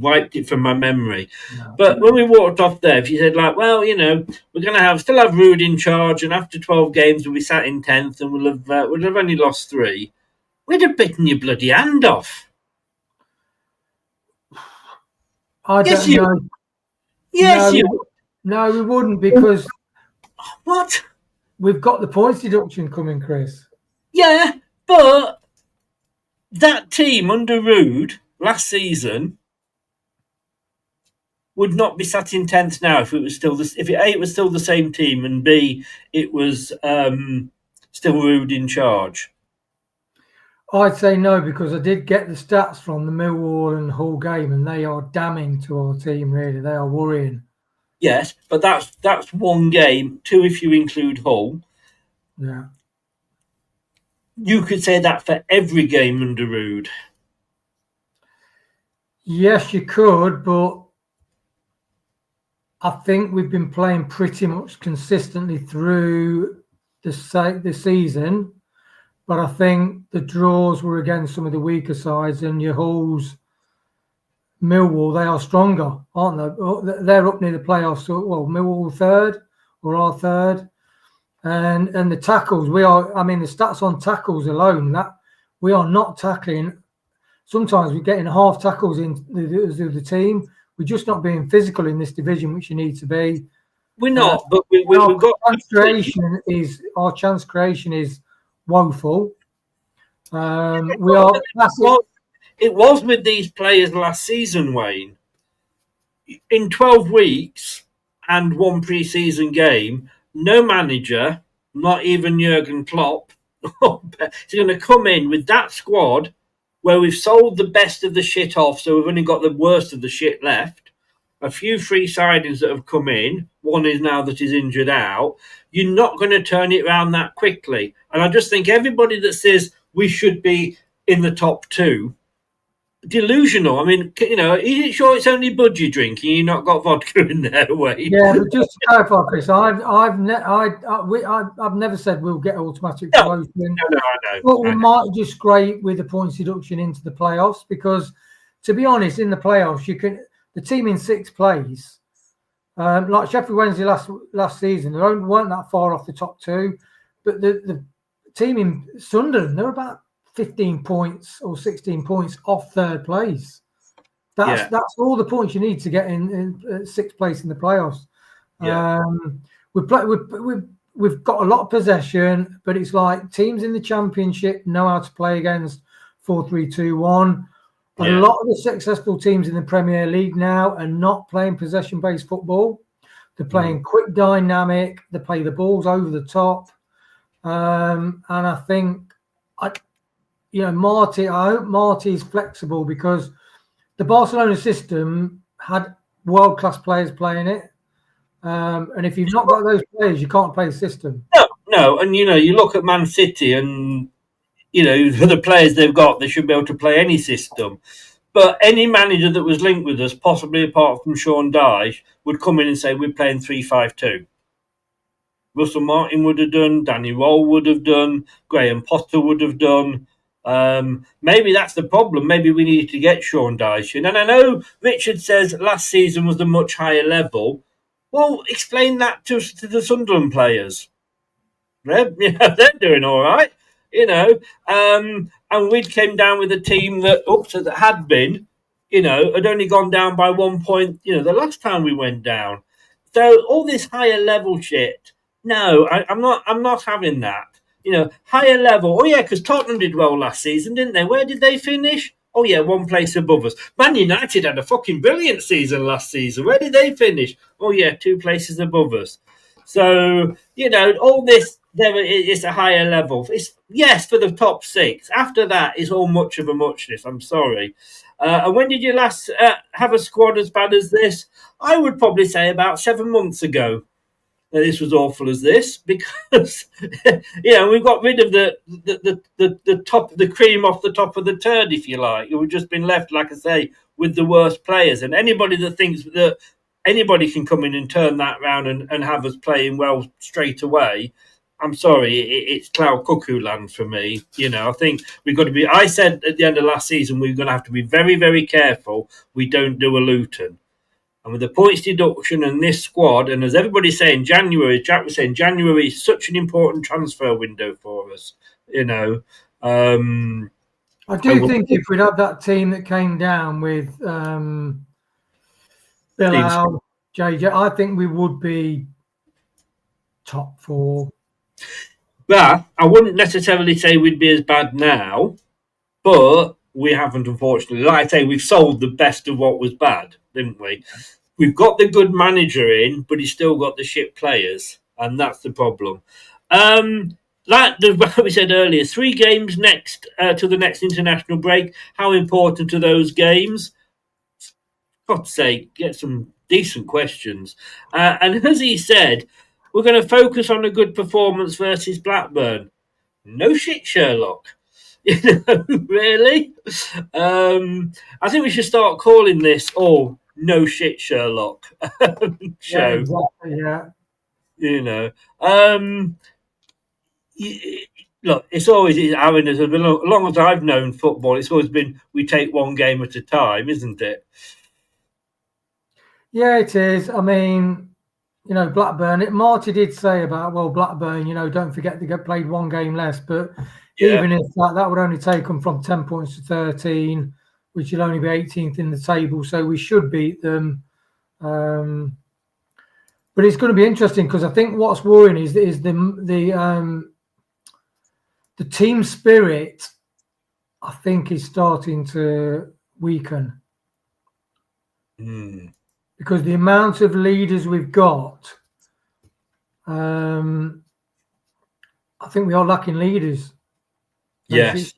wiped it from my memory. No. But when we walked off there, if you said, like, well, we're going to still have Rude in charge, and after 12 games we'll be sat in 10th and we'll have only lost 3, we'd have bitten your bloody hand off. I don't know. Yes, you. No, we wouldn't, because what? We've got the points deduction coming, Chris. Yeah, but that team under Rude last season would not be sat in 10th now if it was still if it was still the same team, and B, it was still Rude in charge. I'd say no, because I did get the stats from the Millwall and Hull game, and they are damning to our team. Really, they are worrying. Yes, but that's 1 game, 2 if you include Hull. Yeah. You could say that for every game under Rude. Yes, you could, but I think we've been playing pretty much consistently through the season. But I think the draws were against some of the weaker sides, and your Hulls, Millwall, they are stronger, aren't they? They're up near the playoffs. So, well, Millwall 3rd or our 3rd. And the tackles, the stats on tackles alone, that we are not tackling. Sometimes we're getting half tackles in the team. We're just not being physical in this division, which you need to be. We're not, but we've got our chance creation is woeful. We are. It was with these players last season, Wayne. In 12 weeks and 1 pre-season game, no manager, not even Jurgen Klopp, is going to come in with that squad where we've sold the best of the shit off, so we've only got the worst of the shit left. A few free signings that have come in. One is now that is injured out. You're not going to turn it around that quickly. And I just think everybody that says we should be in the top 2, delusional. I mean, is it sure it's only budgie drinking? You not got vodka in there, Wayne? Yeah, but just to clarify, Chris, I've never said we'll get automatic promotion. No, I know. But we might just scrape with the points deduction into the playoffs, because, to be honest, in the playoffs, the team in 6th place, like Sheffield Wednesday last season, they weren't that far off the top 2, but the team in Sunderland, they're about 15 points or 16 points off 3rd place. That's all the points you need to get in 6th place in the playoffs. Yeah. We've got a lot of possession, but it's like teams in the Championship know how to play against 4-3-2-1. A lot of the successful teams in the Premier League now are not playing possession-based football. They're playing quick, dynamic. They play the balls over the top. And I think, Marty, I hope Marty is flexible, because the Barcelona system had world-class players playing it. And if you've not got those players, you can't play the system. No. And, you look at Man City and, for the players they've got, they should be able to play any system. But any manager that was linked with us, possibly apart from Sean Dyche, would come in and say, we're playing 3-5-2. Russell Martin would have done, Danny Roll would have done, Graham Potter would have done. Maybe that's the problem. Maybe we need to get Sean Dyche in. And I know Richard says last season was a much higher level. Well, explain that to the Sunderland players. They're doing all right, and we came down with a team that had been, had only gone down by 1 point, the last time we went down. So all this higher level shit, no, I'm not having that. Higher level. Oh yeah, because Tottenham did well last season, didn't they? Where did they finish? Oh yeah, one place above us. Man United had a fucking brilliant season last season. Where did they finish? Oh yeah, two places above us. So all this there is a higher level. It's yes for the top six. After that, it's all much of a muchness. I'm sorry. And when did you last have a squad as bad as this? I would probably say about 7 months ago. This was awful as this because we've got rid of the top, the cream off the top of the turd, if you like. We've just been left, like I say, with the worst players. And anybody that thinks that anybody can come in and turn that round and have us playing well straight away, I'm sorry, it's cloud cuckoo land for me. I think we've got to be. I said at the end of last season we're going to have to be very, very careful we don't do a Luton. And with the points deduction and this squad, and as everybody's saying, January, Jack was saying, January is such an important transfer window for us. I do think if we'd had that team that came down with Bilal, JJ, I think we would be top 4. But I wouldn't necessarily say we'd be as bad now, but we haven't, unfortunately. Like I say, we've sold the best of what was bad, didn't we? We've got the good manager in, but he's still got the shit players, and that's the problem. Like we said earlier, 3 games next to the next international break. How important are those games? For God's sake, get some decent questions. And as he said, we're going to focus on a good performance versus Blackburn. No shit, Sherlock. Really? I think we should start calling this no shit, Sherlock show. Yeah, exactly, yeah. Look, it's always, Aaron, as long as I've known football, it's always been we take one game at a time, isn't it? Yeah, it is. I mean, Blackburn, Marty did say about, Blackburn, don't forget they get played one game less, but even if that would only take them from 10 points to 13, which will only be 18th in the table, so we should beat them. But it's going to be interesting because I think what's worrying is the team spirit, I think, is starting to weaken. Because the amount of leaders we've got, I think we are lacking leaders. Yes.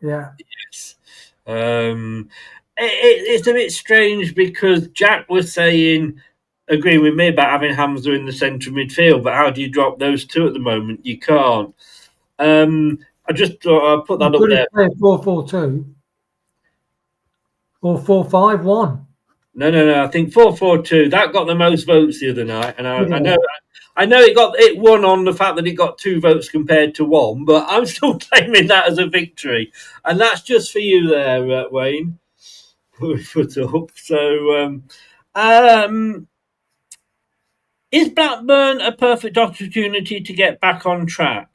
Yeah. Yes. It's a bit strange because Jack was saying, agreeing with me about having Hamza in the centre of midfield, but how do you drop those two at the moment? You can't. I just thought I'd put that up there. 4-4-2 or 4-5-1. No. I think 4-4-2. That got the most votes the other night, and I know it won on the fact that it got 2 votes compared to 1, but I'm still claiming that as a victory, and that's just for you there, Wayne. Put up. So, is Blackburn a perfect opportunity to get back on track?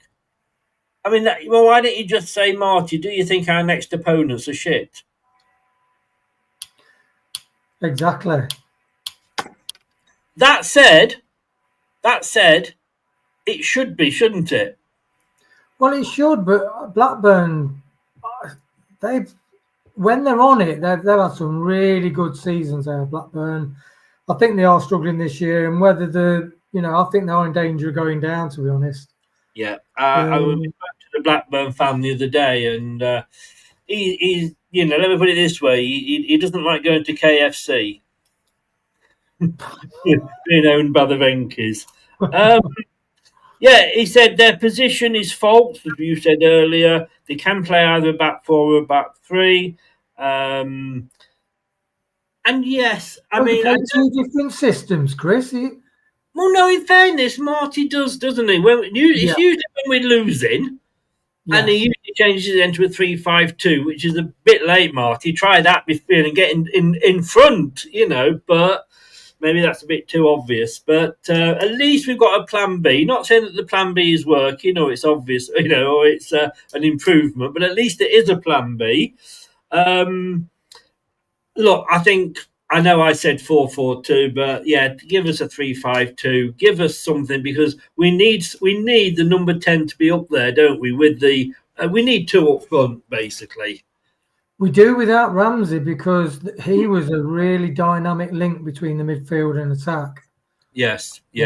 I mean, why don't you just say, Marty, do you think our next opponents are shit? Exactly. That said, it should be, shouldn't it? Well, it should, but Blackburn, when they're on it, they've had some really good seasons there, Blackburn. I think they are struggling this year, and whether I think they are in danger of going down, to be honest. Yeah, I was back to the Blackburn fan the other day, and he's let me put it this way: he doesn't like going to KFC, being owned by the Venkis. He said their position is false, as you said earlier. They can play either a back 4 or a back 3. And yes, I mean, they play 2 different systems, Chris. Well, no, in fairness, Marty doesn't he? It's usually when we're losing, and he usually changes it into a 3-5-2, which is a bit late, Marty. Try that before and get in front, but maybe that's a bit too obvious. But at least we've got a plan B. Not saying that the plan B is working or it's obvious, or it's an improvement, but at least it is a plan B. Look, I think I know I said 4-4-2, but yeah, give us a 3-5-2. Give us something because we need the number 10 to be up there, don't we? With the we need two up front, basically. We do without Ramsey because he was a really dynamic link between the midfield and attack. Yes. We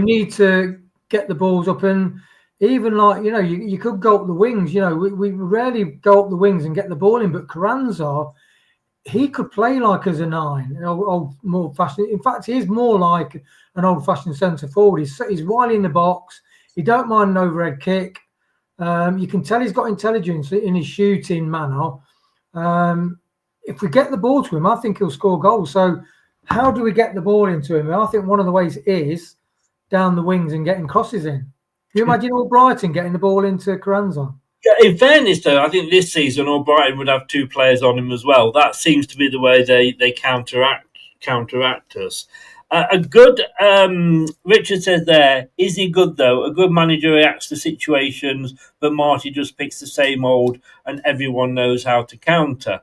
need to get the balls up, and even like you could go up the wings. We rarely go up the wings and get the ball in, but Carranza, he could play like as a 9, more fashioned. In fact, he's more like an old-fashioned centre forward. He's wily in the box. He don't mind an overhead kick. You can tell he's got intelligence in his shooting manner. If we get the ball to him, I think he'll score goals. So how do we get the ball into him? I think one of the ways is down the wings and getting crosses in. Can you imagine Albrighton getting the ball into Carranza? Yeah, in fairness, though, I think this season Albrighton would have 2 players on him as well. That seems to be the way they counteract us. A good Richard says there, is he good though? A good manager reacts to situations, but Marty just picks the same old and everyone knows how to counter.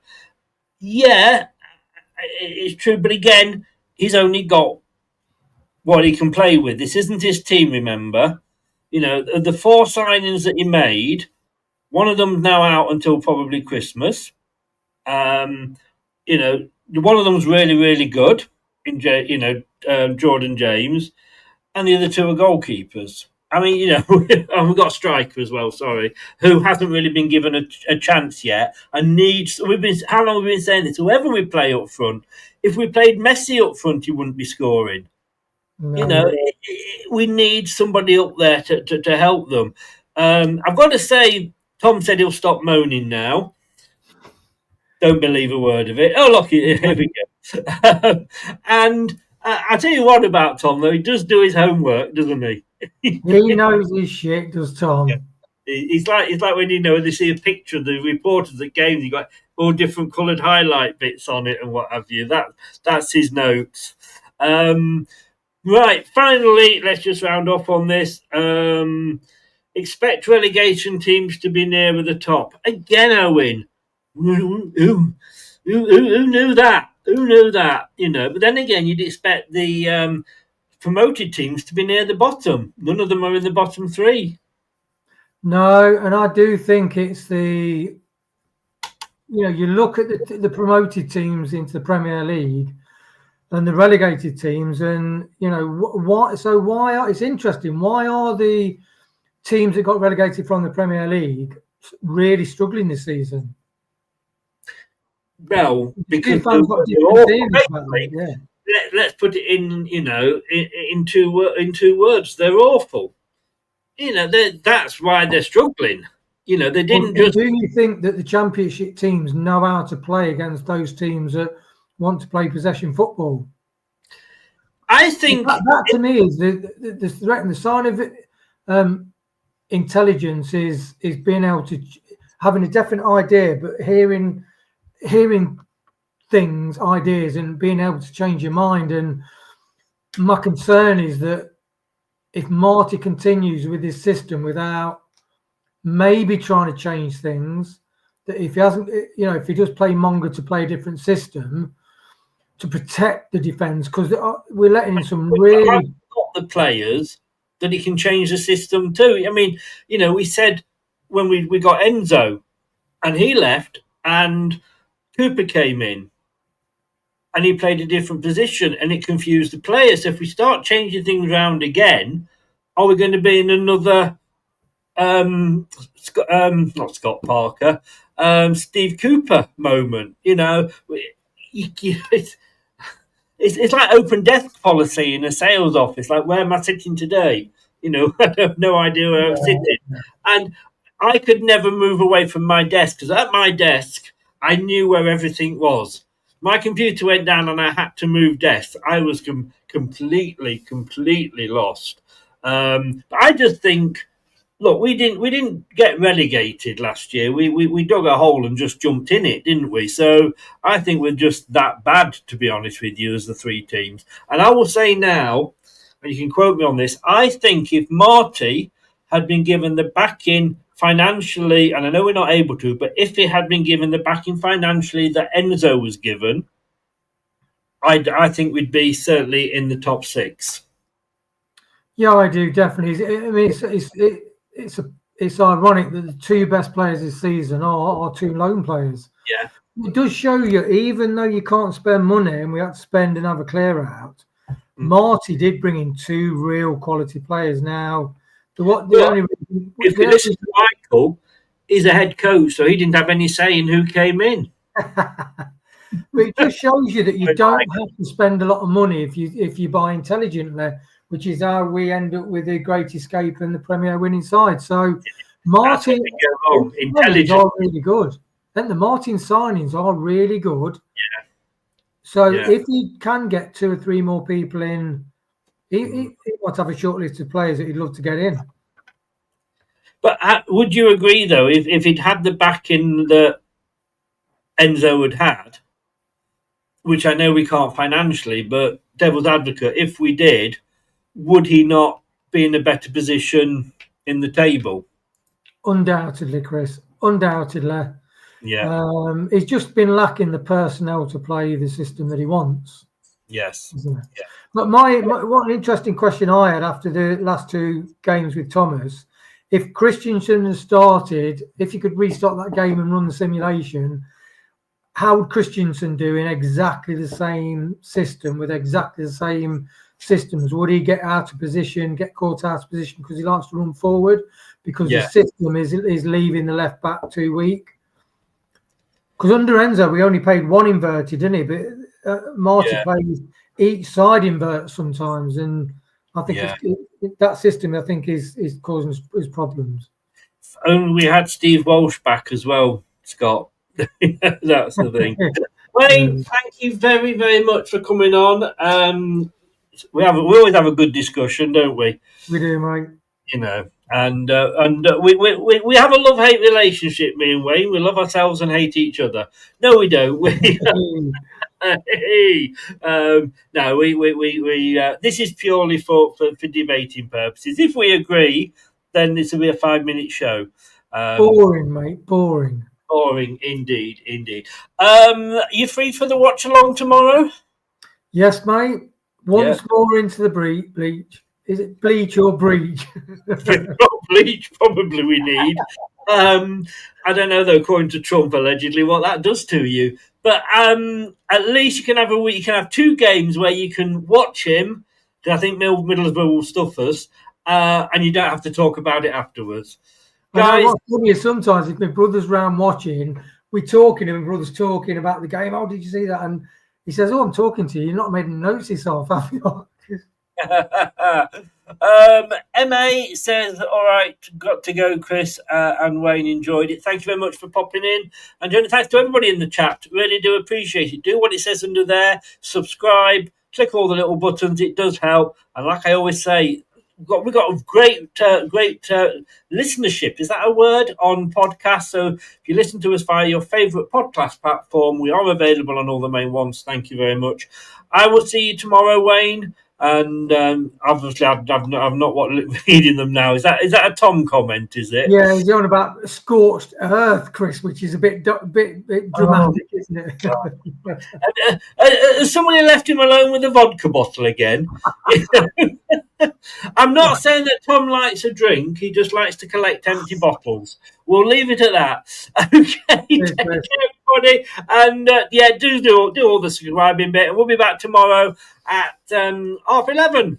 Yeah, it's true, but again, he's only got what he can play with. This isn't his team, remember? The 4 signings that he made, one of them's now out until probably Christmas. One of them's really, really good in Jordan James, and the other 2 are goalkeepers. I mean, and we've got a striker as well. Sorry, who hasn't really been given a chance yet, and needs. How long have we been saying this? Whoever we play up front, if we played Messi up front, he wouldn't be scoring. No. We need somebody up there to help them. I've got to say, Tom said he'll stop moaning now. Don't believe a word of it. Oh, look, here we go. And I'll tell you what about Tom, though. He does do his homework, doesn't he? He knows his shit, does Tom. Yeah. He's like when they see a picture of the reporters at games, you got all different coloured highlight bits on it and what have you. That's his notes. Right, finally, let's just round off on this. Expect relegation teams to be nearer the top. Again, Owen. Who knew that? Who knew that? But then again, you'd expect the promoted teams to be near the bottom. None of them are in the bottom 3. No, and I do think it's the you look at the promoted teams into the Premier League and the relegated teams, and why? So why? It's interesting. Why are the teams that got relegated from the Premier League really struggling this season? Well, because let's put it in 2 words. They're awful. That's why they're struggling. They didn't just. Do you think that the Championship teams know how to play against those teams that want to play possession football? I think that to me is the threat and the sign of it. Intelligence is being able to having a definite idea, but hearing ideas, and being able to change your mind. And my concern is that if Marty continues with his system without maybe trying to change things, that if he hasn't, if he does play Monga to play a different system to protect the defence, because we're letting in some really got the players that he can change the system too. I mean, we said when we got Enzo and he left and Cooper came in and he played a different position and it confused the players. So if we start changing things around again, are we going to be in another not Scott Parker, Steve Cooper moment? It's like open desk policy in a sales office. Like, where am I sitting today? I have no idea where I'm sitting. And I could never move away from my desk, because at my desk, I knew where everything was. My computer went down and I had to move desks. I was completely lost. But I just think, look, we didn't get relegated last year. We dug a hole and just jumped in it, didn't we? So I think we're just that bad, to be honest with you, as the 3 teams. And I will say now, and you can quote me on this, I think if Marty had been given the backing financially, and I know we're not able to, but if he had been given the backing financially that Enzo was given, I think we'd be certainly in the top 6. Yeah, I do definitely. I mean, it's ironic that the 2 best players this season are 2 loan players. Yeah, it does show you, even though you can't spend money and we had to spend and have a clear out, Marty did bring in 2 real quality players. Now, if you listen to Michael, he's a head coach, so he didn't have any say in who came in. But it just shows you that you don't have to spend a lot of money if you buy intelligently, which is how we end up with the Great Escape and the Premier winning side. So Martin signings are really good. Then the Martin signings are really good. Yeah. So if he can get 2 or 3 more people in, he might have a short list of players that he'd love to get in. But would you agree, though, if he'd had the backing that Enzo had had, which I know we can't financially, but devil's advocate, if we did, would he not be in a better position in the table? Undoubtedly, Chris. Undoubtedly. Yeah. He's just been lacking the personnel to play the system that he wants. Yes. Isn't it? Yeah. But what an interesting question I had after the last 2 games with Thomas. If Christensen had started, if you could restart that game and run the simulation, how would Christensen do in exactly the same system with exactly the same systems? Would he get out of position, get caught out of position because he likes to run forward? Because the system is leaving the left back too weak. Because under Enzo, we only played 1 inverted, didn't he? But Marty plays each side invert sometimes, and I think that system, I think, is causing us problems. If only we had Steve Walsh back as well, Scott. That's the thing. Wayne, thank you very, very much for coming on. We always have a good discussion, don't we? We do, mate. You know, and we have a love-hate relationship, me and Wayne. We love ourselves and hate each other. No, we don't. This is purely for debating purposes. If we agree, then this will be a 5-minute show. Boring, mate. Boring. Boring, indeed. You free for the watch along tomorrow? Yes, mate. Once more into the bleach. Is it bleach or breach? Bleach, probably we need. I don't know though. According to Trump, allegedly, what that does to you. But at least you can have a week. You can have 2 games where you can watch him. Because I think Middlesbrough will stuff us, and you don't have to talk about it afterwards. Guys, what's funny is sometimes if my brother's round watching, we're talking and my brother's talking about the game. Oh, did you see that? And he says, "Oh, I'm talking to you. You're not making notes yourself, have you?" MA says, all right, got to go, Chris, and Wayne enjoyed it. Thank you very much for popping in. And thanks to everybody in the chat. Really do appreciate it. Do what it says under there. Subscribe. Click all the little buttons. It does help. And like I always say, we've got a great listenership. Is that a word? On podcasts? So if you listen to us via your favourite podcast platform, we are available on all the main ones. Thank you very much. I will see you tomorrow, Wayne. And obviously, I'm not reading them now. Is that a Tom comment? Is it? Yeah, he's on about scorched earth, Chris, which is a bit dramatic, isn't it? Has somebody left him alone with a vodka bottle again? I'm not saying that Tom likes a drink. He just likes to collect empty bottles. We'll leave it at that. Okay, take care, everybody, and do all the subscribing bit, and we'll be back tomorrow at 11:30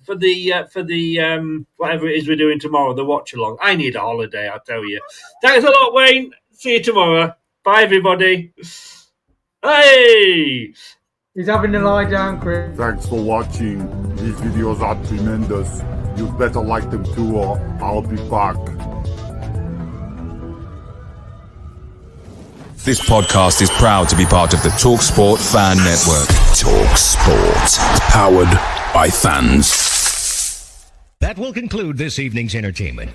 for the whatever it is we're doing tomorrow, the watch along. I need a holiday, I tell you. Thanks a lot, Wayne. See you tomorrow. Bye, everybody. Hey. He's having to lie down, Chris. Thanks for watching. These videos are tremendous. You'd better like them too, or I'll be back. This podcast is proud to be part of the TalkSport Fan Network. TalkSport. Powered by fans. That will conclude this evening's entertainment.